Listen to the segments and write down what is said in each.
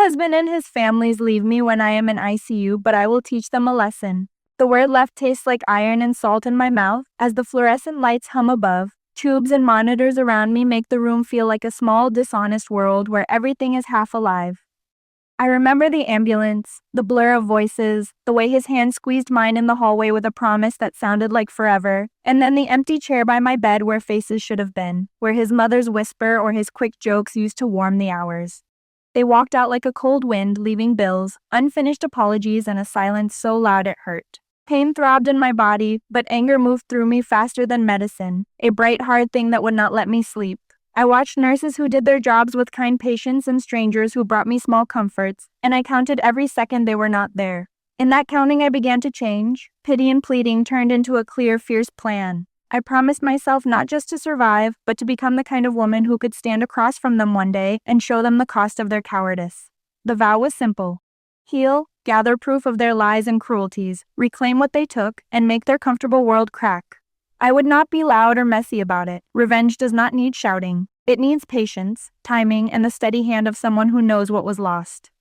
husband and his families leave me when I am in ICU, but I will teach them a lesson. The word left tastes like iron and salt in my mouth as the fluorescent lights hum above. Tubes and monitors around me make the room feel like a small, dishonest world where everything is half alive. I remember the ambulance, the blur of voices, the way his hand squeezed mine in the hallway with a promise that sounded like forever, and then the empty chair by my bed where faces should have been, where his mother's whisper or his quick jokes used to warm the hours. They walked out like a cold wind, leaving bills, unfinished apologies, and a silence so loud it hurt. Pain throbbed in my body, but anger moved through me faster than medicine, a bright, hard thing that would not let me sleep. I watched nurses who did their jobs with kind patients and strangers who brought me small comforts, and I counted every second they were not there. In that counting, I began to change. Pity and pleading turned into a clear, fierce plan. I promised myself not just to survive, but to become the kind of woman who could stand across from them one day and show them the cost of their cowardice. The vow was simple: heal, gather proof of their lies and cruelties, reclaim what they took, and make their comfortable world crack. I would not be loud or messy about it. Revenge does not need shouting. It needs patience, timing, and the steady hand of someone who knows what was lost.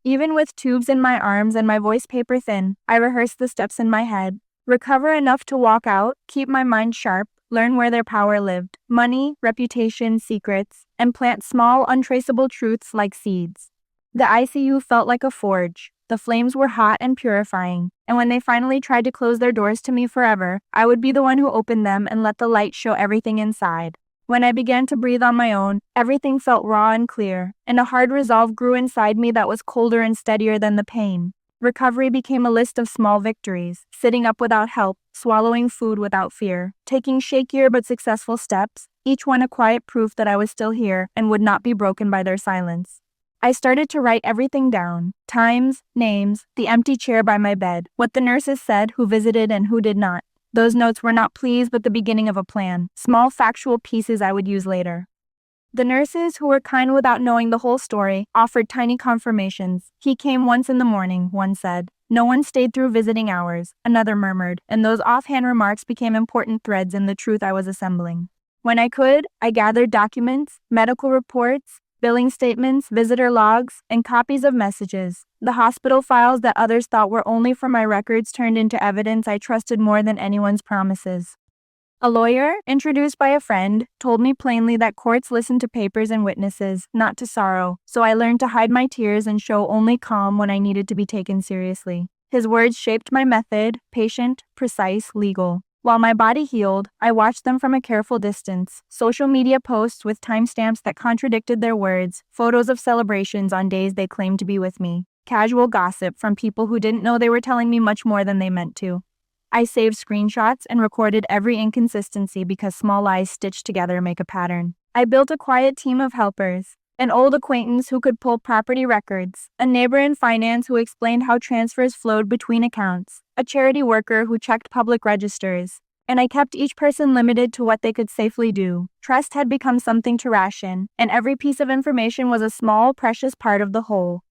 Even with tubes in my arms and my voice paper thin, I rehearsed the steps in my head. Recover enough to walk out, keep my mind sharp, learn where their power lived, money, reputation, secrets, and plant small, untraceable truths like seeds. The ICU felt like a forge. The flames were hot and purifying, and when they finally tried to close their doors to me forever, I would be the one who opened them and let the light show everything inside. When I began to breathe on my own, everything felt raw and clear, and a hard resolve grew inside me that was colder and steadier than the pain. Recovery became a list of small victories: sitting up without help, swallowing food without fear, taking shakier but successful steps, each one a quiet proof that I was still here and would not be broken by their silence. I started to write everything down: times, names, the empty chair by my bed, what the nurses said, who visited and who did not. Those notes were not pleas but the beginning of a plan, small factual pieces I would use later. The nurses, who were kind without knowing the whole story, offered tiny confirmations. He came once in the morning, one said. No one stayed through visiting hours, another murmured, and those offhand remarks became important threads in the truth I was assembling. When I could, I gathered documents, medical reports, billing statements, visitor logs, and copies of messages. The hospital files that others thought were only for my records turned into evidence I trusted more than anyone's promises. A lawyer, introduced by a friend, told me plainly that courts listen to papers and witnesses, not to sorrow, so I learned to hide my tears and show only calm when I needed to be taken seriously. His words shaped my method: patient, precise, legal. While my body healed, I watched them from a careful distance. Social media posts with timestamps that contradicted their words, photos of celebrations on days they claimed to be with me, casual gossip from people who didn't know they were telling me much more than they meant to. I saved screenshots and recorded every inconsistency because small lies stitched together make a pattern. I built a quiet team of helpers: an old acquaintance who could pull property records, a neighbor in finance who explained how transfers flowed between accounts, a charity worker who checked public registers, and I kept each person limited to what they could safely do. Trust had become something to ration, and every piece of information was a small, precious part of the whole.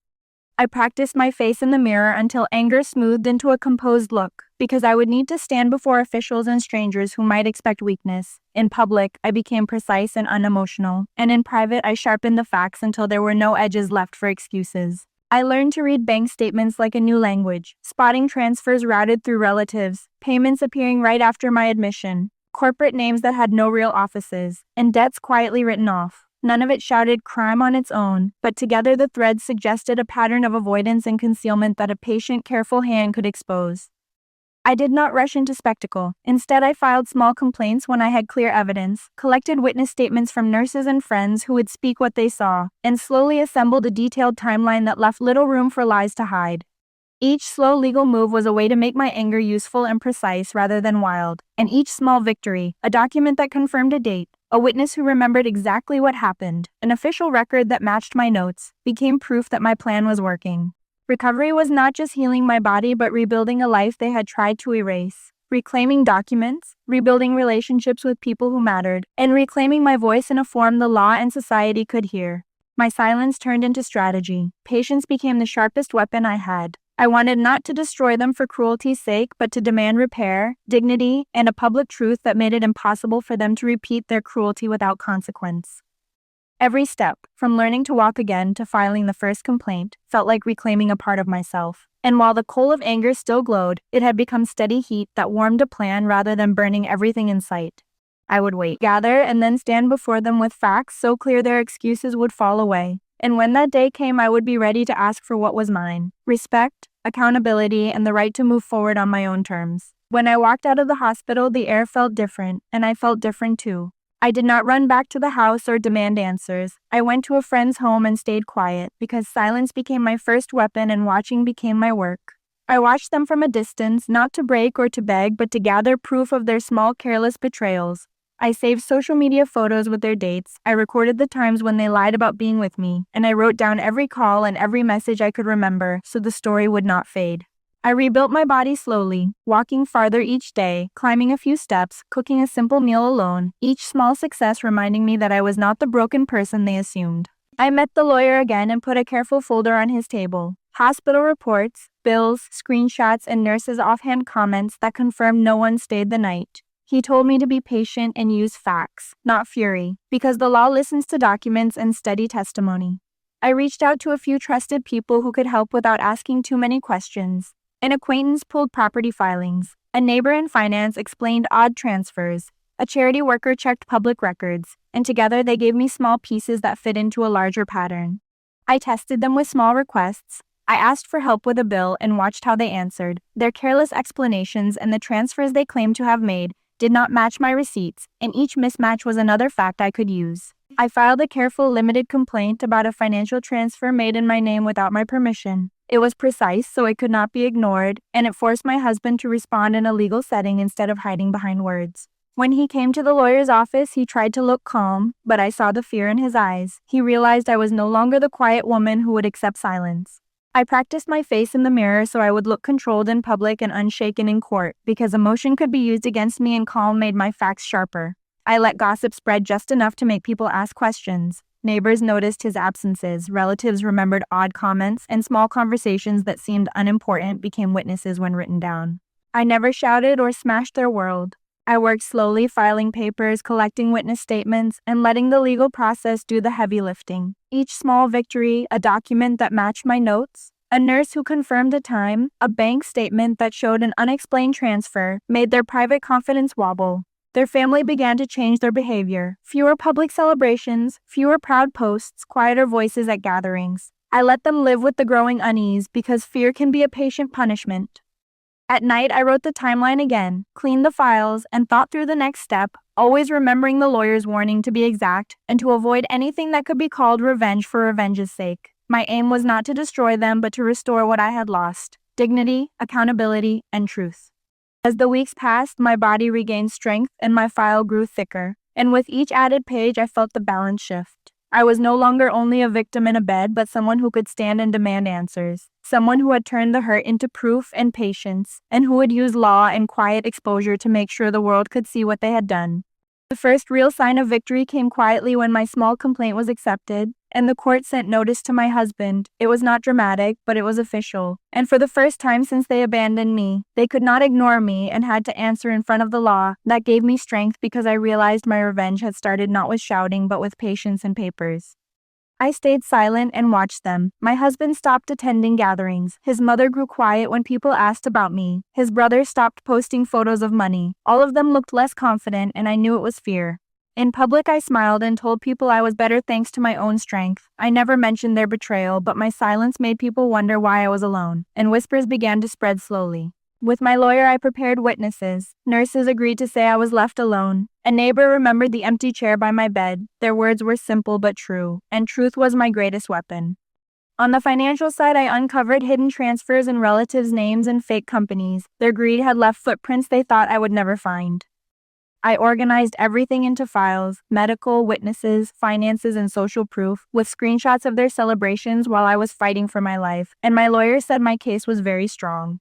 I practiced my face in the mirror until anger smoothed into a composed look, because I would need to stand before officials and strangers who might expect weakness. In public, I became precise and unemotional, and in private, I sharpened the facts until there were no edges left for excuses. I learned to read bank statements like a new language, spotting transfers routed through relatives, payments appearing right after my admission, corporate names that had no real offices, and debts quietly written off. None of it shouted crime on its own, but together the threads suggested a pattern of avoidance and concealment that a patient, careful hand could expose. I did not rush into spectacle. Instead, I filed small complaints when I had clear evidence, collected witness statements from nurses and friends who would speak what they saw, and slowly assembled a detailed timeline that left little room for lies to hide. Each slow legal move was a way to make my anger useful and precise rather than wild, and each small victory, a document that confirmed a date, a witness who remembered exactly what happened, an official record that matched my notes, became proof that my plan was working. Recovery was not just healing my body but rebuilding a life they had tried to erase. Reclaiming documents, rebuilding relationships with people who mattered, and reclaiming my voice in a form the law and society could hear. My silence turned into strategy. Patience became the sharpest weapon I had. I wanted not to destroy them for cruelty's sake, but to demand repair, dignity, and a public truth that made it impossible for them to repeat their cruelty without consequence. Every step, from learning to walk again to filing the first complaint, felt like reclaiming a part of myself. And while the coal of anger still glowed, it had become steady heat that warmed a plan rather than burning everything in sight. I would wait, gather, and then stand before them with facts so clear their excuses would fall away. And when that day came, I would be ready to ask for what was mine: respect, accountability, and the right to move forward on my own terms. When I walked out of the hospital, the air felt different, and I felt different too. I did not run back to the house or demand answers. I went to a friend's home and stayed quiet, because silence became my first weapon and watching became my work. I watched them from a distance, not to break or to beg, but to gather proof of their small, careless betrayals. I saved social media photos with their dates, I recorded the times when they lied about being with me, and I wrote down every call and every message I could remember so the story would not fade. I rebuilt my body slowly, walking farther each day, climbing a few steps, cooking a simple meal alone, each small success reminding me that I was not the broken person they assumed. I met the lawyer again and put a careful folder on his table. Hospital reports, bills, screenshots, and nurses' offhand comments that confirmed no one stayed the night. He told me to be patient and use facts, not fury, because the law listens to documents and steady testimony. I reached out to a few trusted people who could help without asking too many questions. An acquaintance pulled property filings. A neighbor in finance explained odd transfers. A charity worker checked public records, and together they gave me small pieces that fit into a larger pattern. I tested them with small requests. I asked for help with a bill and watched how they answered. Their careless explanations and the transfers they claimed to have made did not match my receipts, and each mismatch was another fact I could use. I filed a careful, limited complaint about a financial transfer made in my name without my permission. It was precise, so it could not be ignored, and it forced my husband to respond in a legal setting instead of hiding behind words. When he came to the lawyer's office, he tried to look calm, but I saw the fear in his eyes. He realized I was no longer the quiet woman who would accept silence. I practiced my face in the mirror so I would look controlled in public and unshaken in court, because emotion could be used against me and calm made my facts sharper. I let gossip spread just enough to make people ask questions. Neighbors noticed his absences, relatives remembered odd comments, and small conversations that seemed unimportant became witnesses when written down. I never shouted or smashed their world. I worked slowly, filing papers, collecting witness statements, and letting the legal process do the heavy lifting. Each small victory, a document that matched my notes, a nurse who confirmed a time, a bank statement that showed an unexplained transfer, made their private confidence wobble. Their family began to change their behavior. Fewer public celebrations, fewer proud posts, quieter voices at gatherings. I let them live with the growing unease because fear can be a patient punishment. At night, I wrote the timeline again, cleaned the files, and thought through the next step, always remembering the lawyer's warning to be exact and to avoid anything that could be called revenge for revenge's sake. My aim was not to destroy them, but to restore what I had lost: dignity, accountability, and truth. As the weeks passed, my body regained strength and my file grew thicker, and with each added page I felt the balance shift. I was no longer only a victim in a bed, but someone who could stand and demand answers, someone who had turned the hurt into proof and patience, and who would use law and quiet exposure to make sure the world could see what they had done. The first real sign of victory came quietly when my small complaint was accepted, and the court sent notice to my husband. It was not dramatic, but it was official. And for the first time since they abandoned me, they could not ignore me and had to answer in front of the law. That gave me strength because I realized my revenge had started not with shouting, but with patience and papers. I stayed silent and watched them. My husband stopped attending gatherings. His mother grew quiet when people asked about me. His brother stopped posting photos of money. All of them looked less confident, and I knew it was fear. In public, I smiled and told people I was better thanks to my own strength. I never mentioned their betrayal, but my silence made people wonder why I was alone, and whispers began to spread slowly. With my lawyer, I prepared witnesses. Nurses agreed to say I was left alone. A neighbor remembered the empty chair by my bed. Their words were simple but true, and truth was my greatest weapon. On the financial side, I uncovered hidden transfers in relatives' names and fake companies. Their greed had left footprints they thought I would never find. I organized everything into files: medical, witnesses, finances, and social proof, with screenshots of their celebrations while I was fighting for my life, and my lawyer said my case was very strong.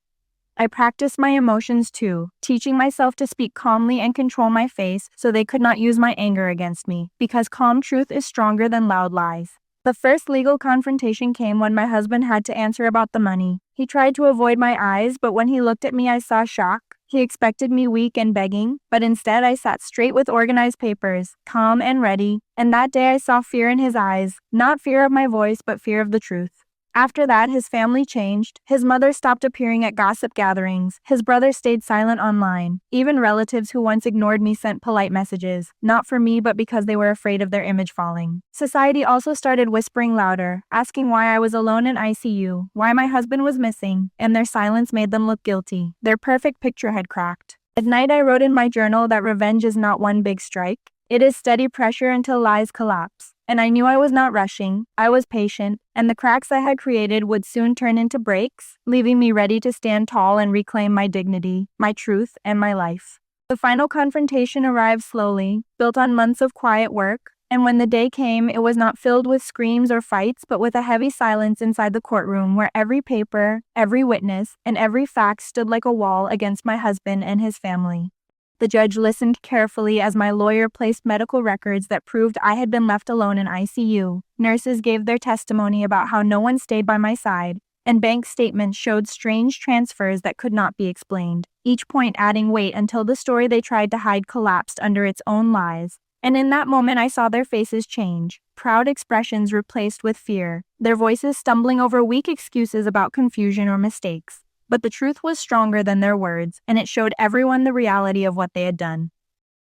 I practiced my emotions too, teaching myself to speak calmly and control my face so they could not use my anger against me, because calm truth is stronger than loud lies. The first legal confrontation came when my husband had to answer about the money. He tried to avoid my eyes, but when he looked at me, I saw shock. He expected me weak and begging, but instead I sat straight with organized papers, calm and ready, and that day I saw fear in his eyes, not fear of my voice, but fear of the truth. After that, his family changed. His mother stopped appearing at gossip gatherings. His brother stayed silent online. Even relatives who once ignored me sent polite messages, not for me, but because they were afraid of their image falling. Society also started whispering louder, asking why I was alone in ICU, why my husband was missing, and their silence made them look guilty. Their perfect picture had cracked. At night, I wrote in my journal that revenge is not one big strike. It is steady pressure until lies collapse. And I knew I was not rushing, I was patient, and the cracks I had created would soon turn into breaks, leaving me ready to stand tall and reclaim my dignity, my truth, and my life. The final confrontation arrived slowly, built on months of quiet work, and when the day came, it was not filled with screams or fights, but with a heavy silence inside the courtroom where every paper, every witness, and every fact stood like a wall against my husband and his family. The judge listened carefully as my lawyer placed medical records that proved I had been left alone in ICU. Nurses gave their testimony about how no one stayed by my side, and bank statements showed strange transfers that could not be explained, each point adding weight until the story they tried to hide collapsed under its own lies. And in that moment I saw their faces change, proud expressions replaced with fear, their voices stumbling over weak excuses about confusion or mistakes. But the truth was stronger than their words, and it showed everyone the reality of what they had done.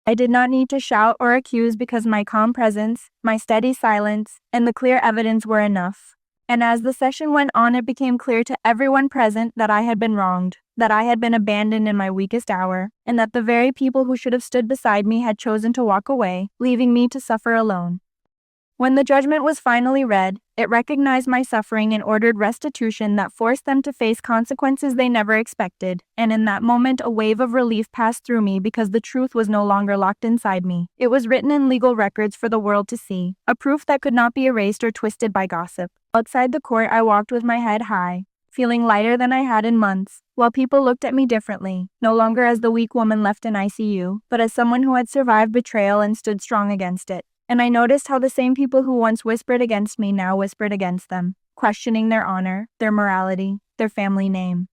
I did not need to shout or accuse because my calm presence, my steady silence, and the clear evidence were enough. And as the session went on, it became clear to everyone present that I had been wronged, that I had been abandoned in my weakest hour, and that the very people who should have stood beside me had chosen to walk away, leaving me to suffer alone. When the judgment was finally read, it recognized my suffering and ordered restitution that forced them to face consequences they never expected, and in that moment a wave of relief passed through me because the truth was no longer locked inside me. It was written in legal records for the world to see, a proof that could not be erased or twisted by gossip. Outside the court, I walked with my head high, feeling lighter than I had in months, while people looked at me differently, no longer as the weak woman left in ICU, but as someone who had survived betrayal and stood strong against it. And I noticed how the same people who once whispered against me now whispered against them, questioning their honor, their morality, their family name.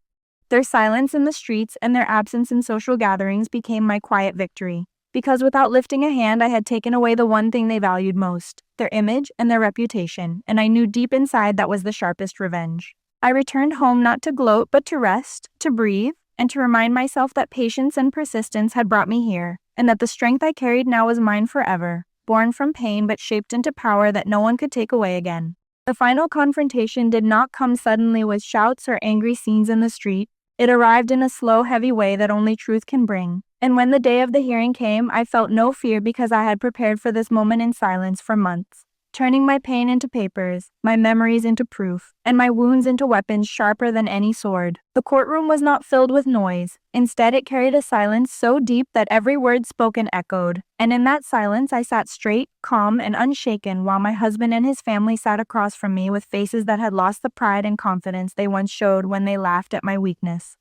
Their silence in the streets and their absence in social gatherings became my quiet victory, because without lifting a hand I had taken away the one thing they valued most, their image and their reputation, and I knew deep inside that was the sharpest revenge. I returned home not to gloat but to rest, to breathe, and to remind myself that patience and persistence had brought me here, and that the strength I carried now was mine forever. Born from pain but shaped into power that no one could take away again. The final confrontation did not come suddenly with shouts or angry scenes in the street. It arrived in a slow, heavy way that only truth can bring. And when the day of the hearing came, I felt no fear because I had prepared for this moment in silence for months, turning my pain into papers, my memories into proof, and my wounds into weapons sharper than any sword. The courtroom was not filled with noise. Instead, it carried a silence so deep that every word spoken echoed. And in that silence, I sat straight, calm, and unshaken while my husband and his family sat across from me with faces that had lost the pride and confidence they once showed when they laughed at my weakness.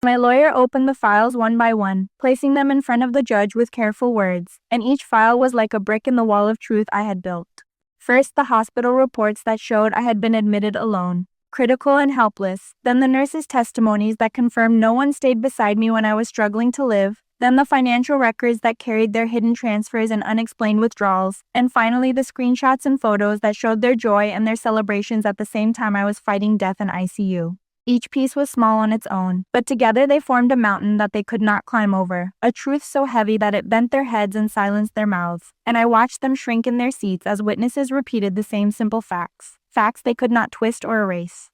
My lawyer opened the files one by one, placing them in front of the judge with careful words, and each file was like a brick in the wall of truth I had built. First, the hospital reports that showed I had been admitted alone, critical and helpless, then the nurses' testimonies that confirmed no one stayed beside me when I was struggling to live, then the financial records that carried their hidden transfers and unexplained withdrawals, and finally the screenshots and photos that showed their joy and their celebrations at the same time I was fighting death in ICU. Each piece was small on its own, but together they formed a mountain that they could not climb over, a truth so heavy that it bent their heads and silenced their mouths, and I watched them shrink in their seats as witnesses repeated the same simple facts they could not twist or erase.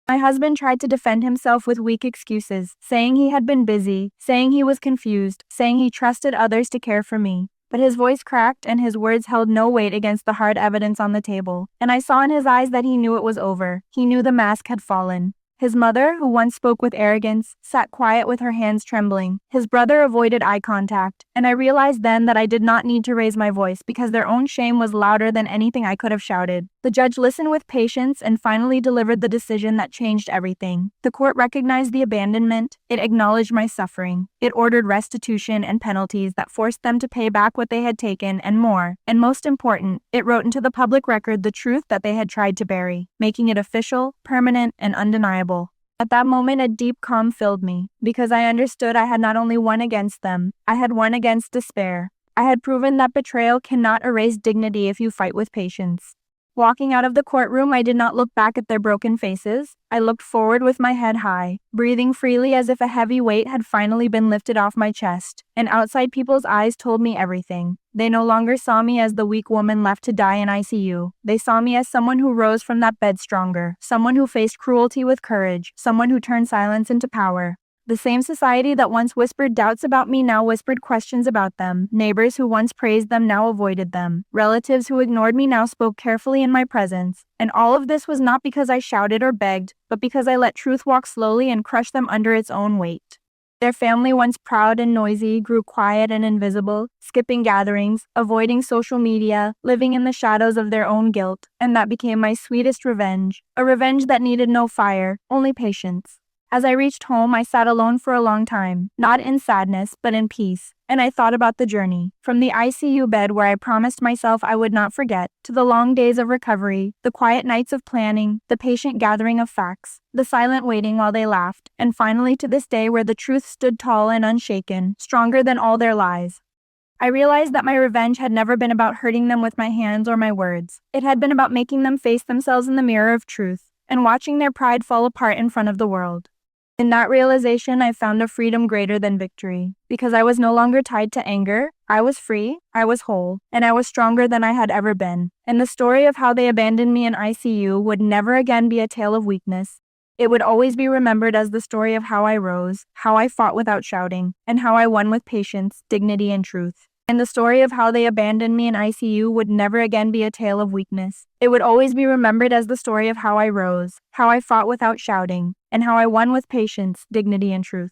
My husband tried to defend himself with weak excuses, saying he had been busy, saying he was confused, saying he trusted others to care for me. But his voice cracked and his words held no weight against the hard evidence on the table, and I saw in his eyes that he knew it was over. He knew the mask had fallen. His mother, who once spoke with arrogance, sat quiet with her hands trembling. His brother avoided eye contact, and I realized then that I did not need to raise my voice because their own shame was louder than anything I could have shouted. The judge listened with patience and finally delivered the decision that changed everything. The court recognized the abandonment, it acknowledged my suffering, it ordered restitution and penalties that forced them to pay back what they had taken and more, and most important, it wrote into the public record the truth that they had tried to bury, making it official, permanent, and undeniable. At that moment, a deep calm filled me, because I understood I had not only won against them, I had won against despair. I had proven that betrayal cannot erase dignity if you fight with patience. Walking out of the courtroom, I did not look back at their broken faces. I looked forward with my head high, breathing freely as if a heavy weight had finally been lifted off my chest, and outside people's eyes told me everything. They no longer saw me as the weak woman left to die in ICU. They saw me as someone who rose from that bed stronger, someone who faced cruelty with courage, someone who turned silence into power. The same society that once whispered doubts about me now whispered questions about them. Neighbors who once praised them now avoided them. Relatives who ignored me now spoke carefully in my presence. And all of this was not because I shouted or begged, but because I let truth walk slowly and crush them under its own weight. Their family, once proud and noisy, grew quiet and invisible, skipping gatherings, avoiding social media, living in the shadows of their own guilt. And that became my sweetest revenge. A revenge that needed no fire, only patience. As I reached home, I sat alone for a long time, not in sadness, but in peace, and I thought about the journey, from the ICU bed where I promised myself I would not forget, to the long days of recovery, the quiet nights of planning, the patient gathering of facts, the silent waiting while they laughed, and finally to this day where the truth stood tall and unshaken, stronger than all their lies. I realized that my revenge had never been about hurting them with my hands or my words. It had been about making them face themselves in the mirror of truth, and watching their pride fall apart in front of the world. In that realization, I found a freedom greater than victory. Because I was no longer tied to anger, I was free, I was whole, and I was stronger than I had ever been. And the story of how they abandoned me in ICU would never again be a tale of weakness. It would always be remembered as the story of how I rose, how I fought without shouting, and how I won with patience, dignity, and truth. And the story of how they abandoned me in ICU would never again be a tale of weakness. It would always be remembered as the story of how I rose, how I fought without shouting, and how I won with patience, dignity, and truth.